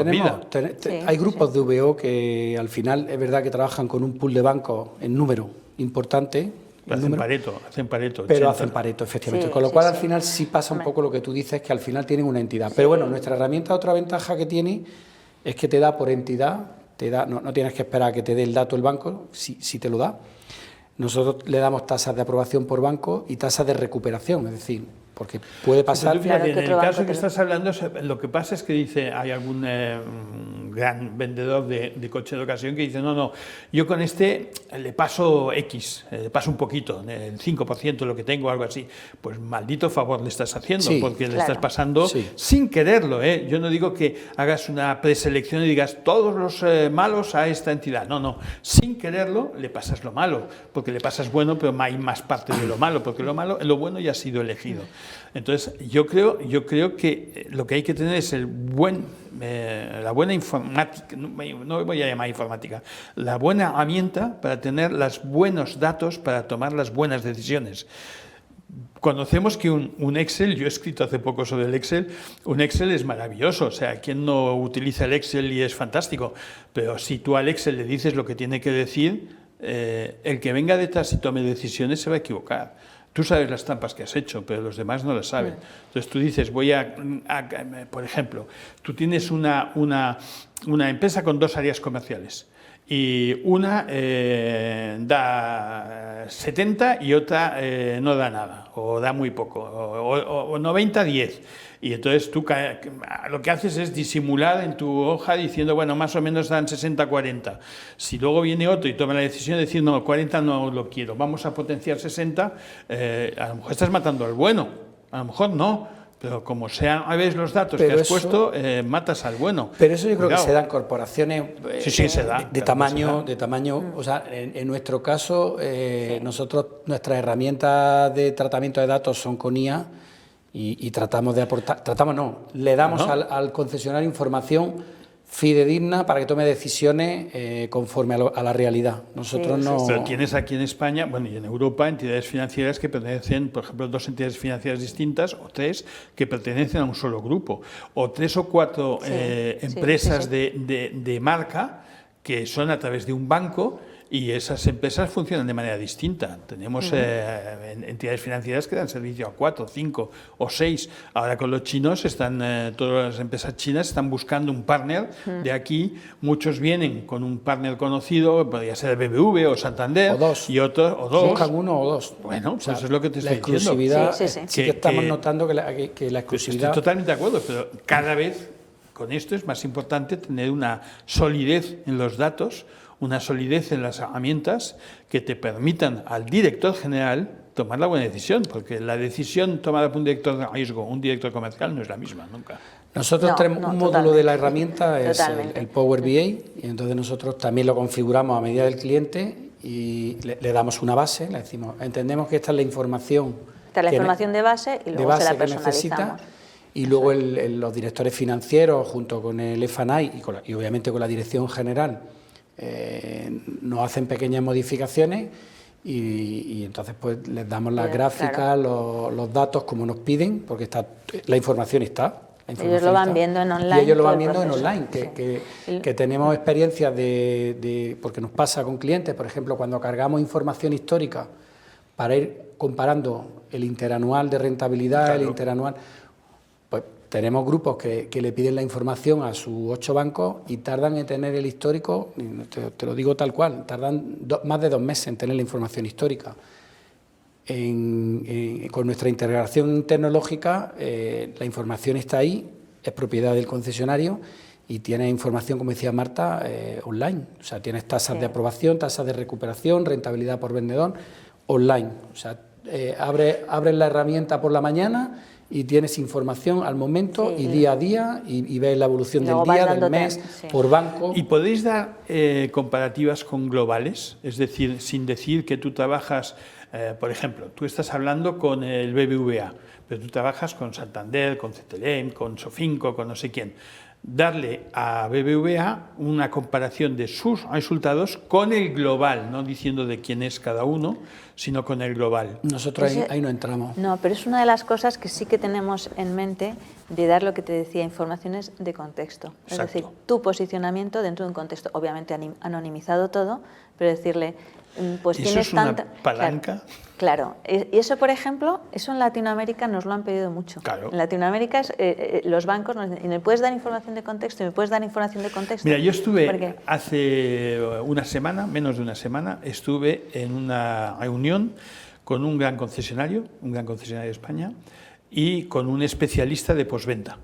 hay grupos de VO que al final es verdad que trabajan con un pool de bancos en número importante Hacen Pareto. Pero 80. hacen Pareto, efectivamente. Sí, Con lo sí, cual, sí. al final, sí pasa un poco lo que tú dices, que al final tienen una entidad. Pero bueno, nuestra herramienta, otra ventaja que tiene, es que te da por entidad, no tienes que esperar a que te dé el dato el banco, si te lo da. Nosotros le damos tasas de aprobación por banco y tasas de recuperación, es decir, porque puede pasar... Pero tú fíjate, Claro, en que el otro caso banco que te estás hablando, lo que pasa es que dice, hay algún gran vendedor de coche de ocasión que dice, no, yo con este le paso X, le paso un poquito, el 5% lo que tengo, algo así. Pues maldito favor le estás haciendo, Sí, porque le claro. estás pasando Sí. sin quererlo. Yo no digo que hagas una preselección y digas todos los malos a esta entidad. No, sin quererlo le pasas lo malo, porque le pasas bueno, pero hay más parte de lo malo, porque lo bueno ya ha sido elegido. Entonces, yo creo que lo que hay que tener es la buena informática, no voy a llamar informática, la buena herramienta para tener los buenos datos para tomar las buenas decisiones. Conocemos que un Excel, yo he escrito hace poco sobre el Excel, un Excel es maravilloso, o sea, ¿quién no utiliza el Excel y es fantástico? Pero si tú al Excel le dices lo que tiene que decir, el que venga detrás y tome decisiones se va a equivocar. Tú sabes las trampas que has hecho, pero los demás no las saben. Entonces tú dices, por ejemplo, tú tienes una empresa con dos áreas comerciales y una da 70 y otra no da nada, o da muy poco, o 90-10. Y entonces tú lo que haces es disimular en tu hoja diciendo, bueno, más o menos dan 60-40. Si luego viene otro y toma la decisión de decir, no, 40 no lo quiero, vamos a potenciar 60, a lo mejor estás matando al bueno, a lo mejor no. Pero como sean a veces los datos que has puesto, matas al bueno. Pero eso yo creo Cuidado. que se da en corporaciones Sí, se da. de tamaño, o sea, en nuestro caso, nosotros, nuestras herramientas de tratamiento de datos son con IA y tratamos de aportar, le damos al concesionario información fidedigna para que tome decisiones conforme a la realidad. Nosotros no... Pero tienes aquí en España, bueno, y en Europa, entidades financieras que pertenecen, por ejemplo, dos entidades financieras distintas, o tres, que pertenecen a un solo grupo, o tres o cuatro empresas de marca que son a través de un banco, y esas empresas funcionan de manera distinta. Tenemos entidades financieras que dan servicio a 4, 5 o 6. Ahora con los chinos todas las empresas chinas están buscando un partner de aquí. Muchos vienen con un partner conocido, podría ser BBV o Santander. O dos. Y otros, o dos. Buscan uno o dos. Bueno, pues o sea, eso es lo que te estoy diciendo. Exclusividad, Sí. que estamos notando que la exclusividad... Estoy totalmente de acuerdo, pero cada vez con esto es más importante tener una solidez en los datos, una solidez en las herramientas que te permitan al director general tomar la buena decisión, porque la decisión tomada por un director de riesgo, un director comercial, no es la misma nunca. Nosotros tenemos un módulo de la herramienta, es el Power BI, y entonces nosotros también lo configuramos a medida del cliente y le damos una base, le decimos, entendemos que esta es la información... Esta es la información de base y luego se la que necesita, y luego los directores financieros, junto con el FNI y obviamente con la dirección general, nos hacen pequeñas modificaciones y entonces pues les damos las gráficas, los datos como nos piden, porque la información está. Ellos lo van viendo en online. Y ellos lo van viendo en online, que tenemos experiencias porque nos pasa con clientes, por ejemplo, cuando cargamos información histórica para ir comparando el interanual de rentabilidad, el interanual... Pues tenemos grupos que le piden la información a sus 8 bancos y tardan en tener el histórico, te lo digo tal cual, tardan más de 2 meses en tener la información histórica. Con nuestra integración tecnológica, la información está ahí, es propiedad del concesionario y tiene información, como decía Marta, online. O sea, tienes tasas de aprobación, tasas de recuperación, rentabilidad por vendedor, online. O sea, abres la herramienta por la mañana y tienes información al momento y día a día y ves la evolución del día, del mes, por banco. ¿Y podéis dar comparativas con globales? Es decir, sin decir que tú trabajas, por ejemplo, tú estás hablando con el BBVA, pero tú trabajas con Santander, con CTLM, con Sofinco, con no sé quién. Darle a BBVA una comparación de sus resultados con el global, no diciendo de quién es cada uno, sino con el global. Nosotros ahí no entramos. No, pero es una de las cosas que sí que tenemos en mente de dar lo que te decía, informaciones de contexto. Exacto. Es decir, tu posicionamiento dentro de un contexto, obviamente anonimizado todo, pero decirle, pues ¿Y tienes eso es una tanta palanca? Claro, y eso, por ejemplo, eso en Latinoamérica nos lo han pedido mucho. Claro. En Latinoamérica los bancos nos dicen, ¿me puedes dar información de contexto? ¿Me puedes dar información de contexto? Mira, yo estuve hace una semana, menos de una semana, estuve en una reunión con un gran concesionario de España, y con un especialista de postventa.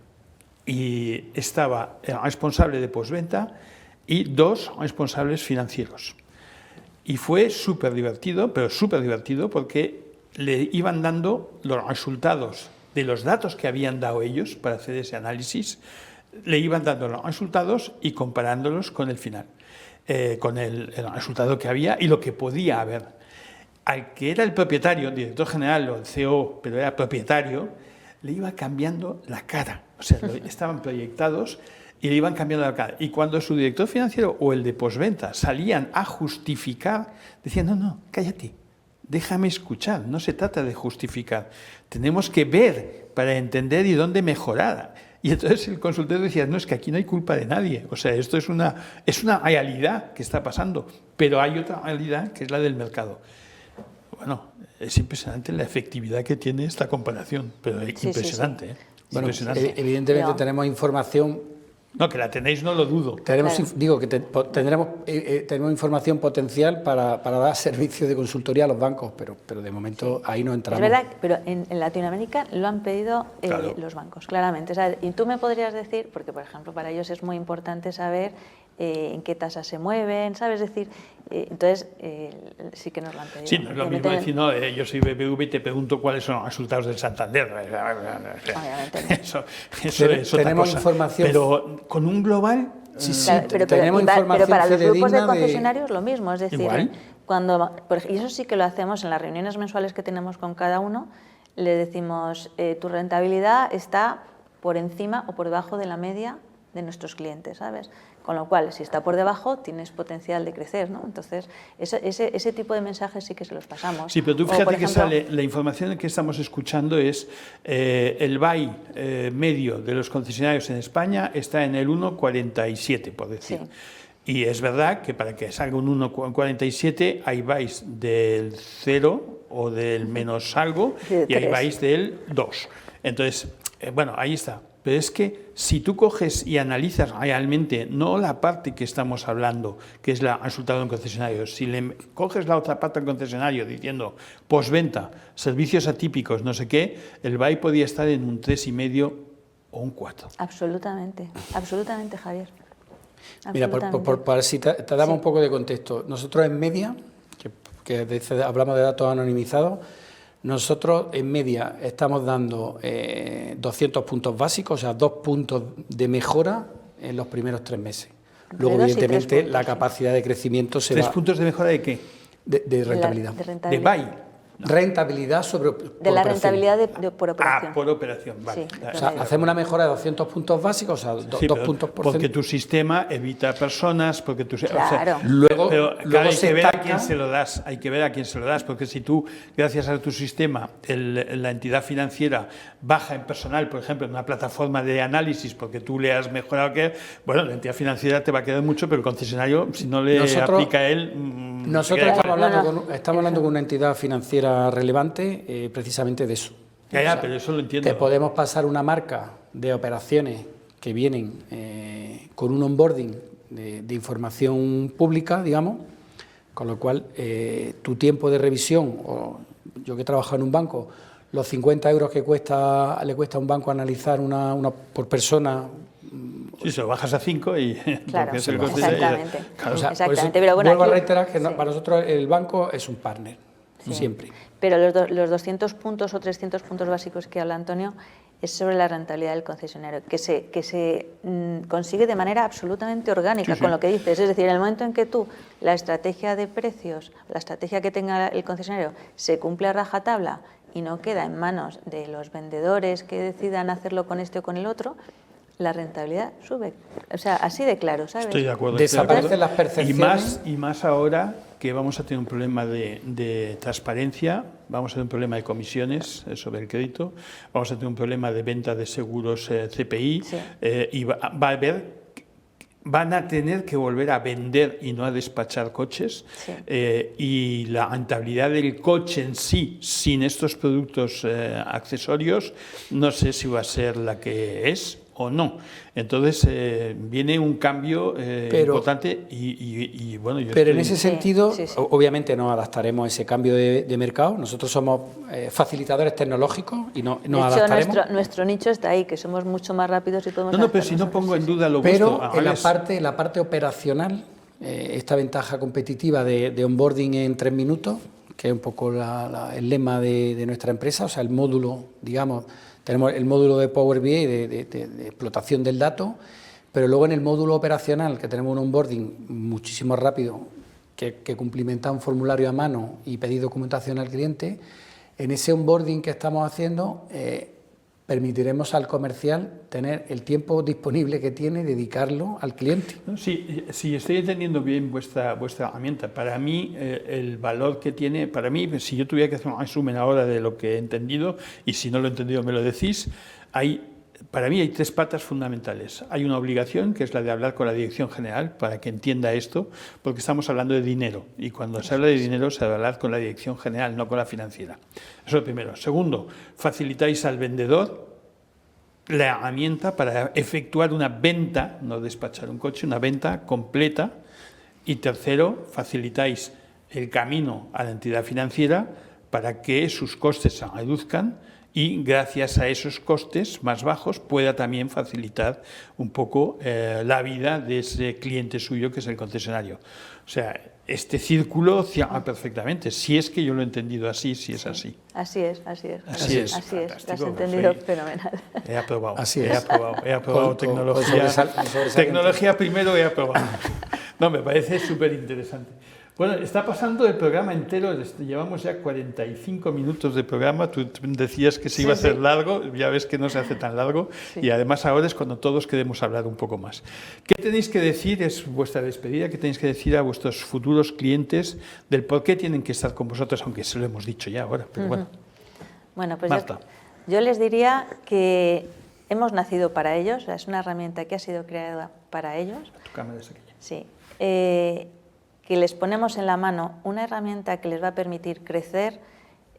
Y estaba el responsable de postventa y 2 responsables financieros. Y fue súper divertido, pero súper divertido, porque le iban dando los resultados de los datos que habían dado ellos para hacer ese análisis, le iban dando los resultados y comparándolos con el final, con el resultado que había y lo que podía haber. Al que era el propietario, director general o el CEO, pero era propietario, le iba cambiando la cara. O sea, estaban proyectados y le iban cambiando la cara. Y cuando su director financiero o el de postventa salían a justificar, decían, no, cállate, déjame escuchar, no se trata de justificar. Tenemos que ver para entender y dónde mejorar. Y entonces el consultor decía, no, es que aquí no hay culpa de nadie. O sea, esto es una realidad que está pasando, pero hay otra realidad que es la del mercado. Bueno, es impresionante la efectividad que tiene esta comparación, pero es impresionante. Sí. Bueno, impresionante. Evidentemente tenemos información. No, que la tenéis, no lo dudo. Digo que tenemos información potencial para dar servicio de consultoría a los bancos, pero de momento ahí no entramos. Es verdad, pero en Latinoamérica lo han pedido Claro. los bancos, claramente. O sea, y tú me podrías decir, porque por ejemplo para ellos es muy importante saber en qué tasas se mueven, ¿sabes? Es decir, entonces sí que nos lo han pedido. Sí, no es lo mismo decir, no, yo soy BBV y te pregunto cuáles son los resultados del Santander. Obviamente no. Eso es otra tenemos cosa. información. Pero con un global... Sí, Claro, tenemos información pero para los grupos de fidedigna concesionarios lo mismo, es decir, Igual. y eso sí que lo hacemos en las reuniones mensuales que tenemos con cada uno, le decimos, tu rentabilidad está por encima o por debajo de la media de nuestros clientes, ¿sabes? Con lo cual, si está por debajo, tienes potencial de crecer, ¿no? Entonces, ese tipo de mensajes sí que se los pasamos. Sí, pero tú O, fíjate por que ejemplo, sale, la información que estamos escuchando es el BAI medio de los concesionarios en España está en el 1,47, por decir. Sí. Y es verdad que para que salga un 1,47 hay BAIs del 0 o del menos algo Sí, y hay 3. BAIs del 2. Entonces, bueno, ahí está. Pero es que si tú coges y analizas realmente, no la parte que estamos hablando, que es el resultado de un concesionario, si le coges la otra parte del concesionario diciendo postventa, servicios atípicos, no sé qué, el BAI podía estar en un 3,5 o un 4. Absolutamente, absolutamente, Javier. Mira, para si te damos un poco de contexto. Nosotros en media, que hablamos de datos anonimizados, nosotros en media estamos dando 200 puntos básicos, o sea, 2 puntos de mejora en los primeros 3 meses. Luego, evidentemente, la capacidad de crecimiento se va... ¿3 puntos de mejora de qué? De rentabilidad. De BAI. Rentabilidad sobre de la rentabilidad por operación. Por operación, vale. Sí, o sea, hacemos una mejora de 200 puntos básicos, o sea, Sí, 2 puntos por porque tu sistema evita personas, porque tu Claro. o sea, Luego hay se que ver a estanca. quién se lo das, hay que ver a quién se lo das, porque si tú, gracias a tu sistema, la entidad financiera baja en personal, por ejemplo, en una plataforma de análisis, porque tú le has mejorado que, bueno, la entidad financiera te va a quedar mucho, pero el concesionario, si no le aplica a él... Nosotros estamos hablando con una entidad financiera relevante precisamente de eso. Ya, pero eso lo entiendo. Te podemos pasar una marca de operaciones que vienen con un onboarding de información pública, digamos, con lo cual tu tiempo de revisión, o yo que he trabajado en un banco, los 50 euros que le cuesta a un banco analizar una por persona. Sí, se lo bajas a 5 y... Claro, porque es el exactamente. Claro, o sea, Exactamente, pero bueno, vuelvo a aquí- reiterar que sí. para nosotros el banco es un partner, siempre. Pero los 200 puntos o 300 puntos básicos que habla Antonio es sobre la rentabilidad del concesionario, que se consigue de manera absolutamente orgánica, Sí, sí. con lo que dices. Es decir, en el momento en que tú, la estrategia de precios, la estrategia que tenga el concesionario, se cumple a rajatabla y no queda en manos de los vendedores que decidan hacerlo con este o con el otro, la rentabilidad sube. O sea, así de claro, ¿sabes? Estoy de acuerdo. Desaparecen las percepciones. Y más ahora que vamos a tener un problema de transparencia, vamos a tener un problema de comisiones sobre el crédito, vamos a tener un problema de venta de seguros CPI, Sí. y va a haber van a tener que volver a vender y no a despachar coches, Sí. Y la rentabilidad del coche en sí, sin estos productos accesorios, no sé si va a ser la que es o no. Entonces viene un cambio importante y bueno, yo pero en estoy... ese sentido, Sí, sí. obviamente nos adaptaremos a ese cambio de mercado. Nosotros somos facilitadores tecnológicos y nos De hecho, adaptaremos. nuestro nicho está ahí, que somos mucho más rápidos y podemos... No, pero adaptarnos si no a- pongo sí, en sí. duda lo Pero vuestro, en Alex, la parte operacional, esta ventaja competitiva de onboarding en 3 minutos, que es un poco el lema de nuestra empresa, o sea, el módulo, digamos, tenemos el módulo de Power BI de explotación del dato, pero luego en el módulo operacional, que tenemos un onboarding muchísimo rápido, que cumplimenta un formulario a mano y pedir documentación al cliente, en ese onboarding que estamos haciendo permitiremos al comercial tener el tiempo disponible que tiene, dedicarlo al cliente. ¿no? Sí, estoy entendiendo bien vuestra herramienta. Para mí, el valor que tiene, para mí, si yo tuviera que hacer un resumen ahora de lo que he entendido, y si no lo he entendido me lo decís, para mí hay 3 patas fundamentales. Hay una obligación, que es la de hablar con la dirección general, para que entienda esto, porque estamos hablando de dinero, y cuando se habla de dinero se debe hablar con la dirección general, no con la financiera. Eso es lo primero. Segundo, facilitáis al vendedor la herramienta para efectuar una venta, no despachar un coche, una venta completa. Y tercero, facilitáis el camino a la entidad financiera para que sus costes se reduzcan y gracias a esos costes más bajos pueda también facilitar un poco la vida de ese cliente suyo que es el concesionario. O sea, este círculo cierra perfectamente, si es que yo lo he entendido así, si es así. Así es, así es. Así es, Lo has fantástico, entendido soy- fenomenal. He aprobado, Así he es. aprobado Con tecnología. sobresaliente. Tecnología primero he aprobado. No, me parece súper interesante. Bueno, está pasando el programa entero, llevamos ya 45 minutos de programa, tú decías que se iba a hacer largo, ya ves que no se hace tan largo, y además ahora es cuando todos queremos hablar un poco más. ¿Qué tenéis que decir, es vuestra despedida, qué tenéis que decir a vuestros futuros clientes del por qué tienen que estar con vosotros, aunque se lo hemos dicho ya ahora, pero bueno. Bueno, pues Marta. yo les diría que hemos nacido para ellos, o sea, es una herramienta que ha sido creada para ellos. Tu cámara es aquella. Sí. Que les ponemos en la mano una herramienta que les va a permitir crecer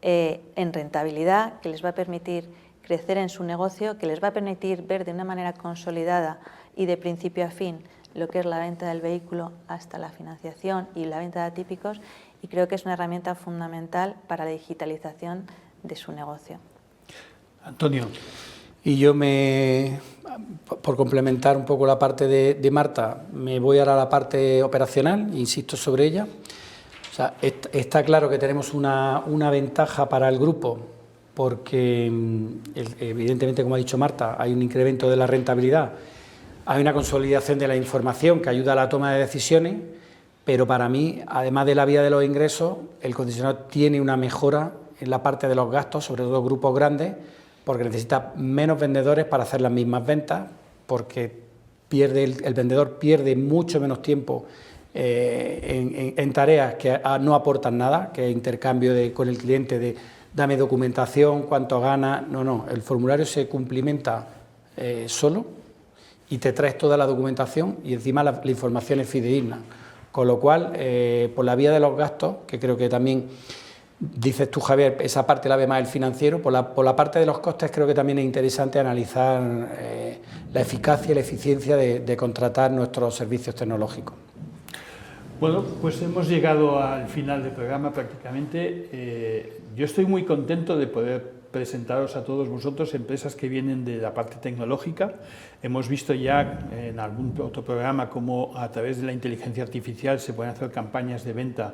en rentabilidad, que les va a permitir crecer en su negocio, que les va a permitir ver de una manera consolidada y de principio a fin lo que es la venta del vehículo hasta la financiación y la venta de atípicos, y creo que es una herramienta fundamental para la digitalización de su negocio. Antonio. Y yo por complementar un poco la parte de Marta, me voy ahora a la parte operacional, insisto sobre ella. O sea, está claro que tenemos una ventaja para el grupo, porque evidentemente, como ha dicho Marta, hay un incremento de la rentabilidad, hay una consolidación de la información que ayuda a la toma de decisiones, pero para mí, además de la vía de los ingresos, el concesionario tiene una mejora en la parte de los gastos, sobre todo grupos grandes, porque necesita menos vendedores para hacer las mismas ventas, porque el vendedor pierde mucho menos tiempo en tareas que no aportan nada, que es intercambio con el cliente de dame documentación, cuánto gana. No, el formulario se cumplimenta solo y te traes toda la documentación y encima la información es fidedigna. Con lo cual, por la vía de los gastos, que creo que también dices tú, Javier, esa parte la ve más el financiero, por la parte de los costes creo que también es interesante analizar la eficacia y la eficiencia de contratar nuestros servicios tecnológicos. Bueno, pues hemos llegado al final del programa prácticamente. Yo estoy muy contento de poder presentaros a todos vosotros empresas que vienen de la parte tecnológica. Hemos visto ya en algún otro programa cómo a través de la inteligencia artificial se pueden hacer campañas de venta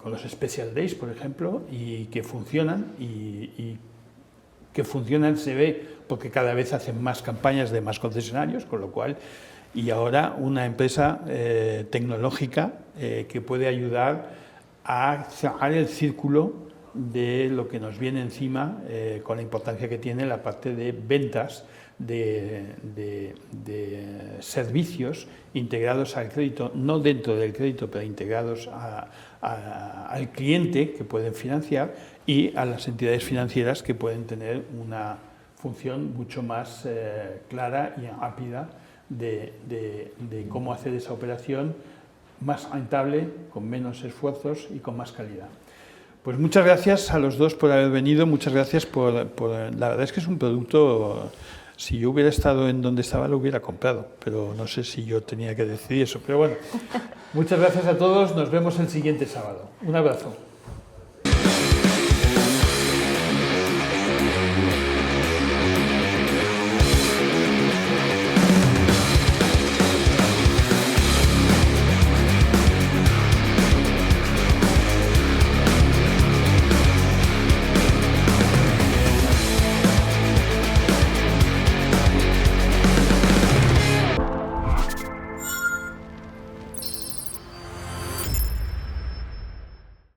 con los Special Days, por ejemplo, y que funcionan, y que funcionan se ve porque cada vez hacen más campañas de más concesionarios, con lo cual, y ahora una empresa tecnológica que puede ayudar a cerrar el círculo de lo que nos viene encima con la importancia que tiene la parte de ventas de servicios integrados al crédito, no dentro del crédito, pero integrados al cliente que pueden financiar y a las entidades financieras que pueden tener una función mucho más clara y rápida de cómo hacer esa operación más rentable, con menos esfuerzos y con más calidad. Pues muchas gracias a los dos por haber venido, muchas gracias por la verdad es que es un producto, si yo hubiera estado en donde estaba lo hubiera comprado, pero no sé si yo tenía que decidir eso, pero bueno, muchas gracias a todos, nos vemos el siguiente sábado. Un abrazo.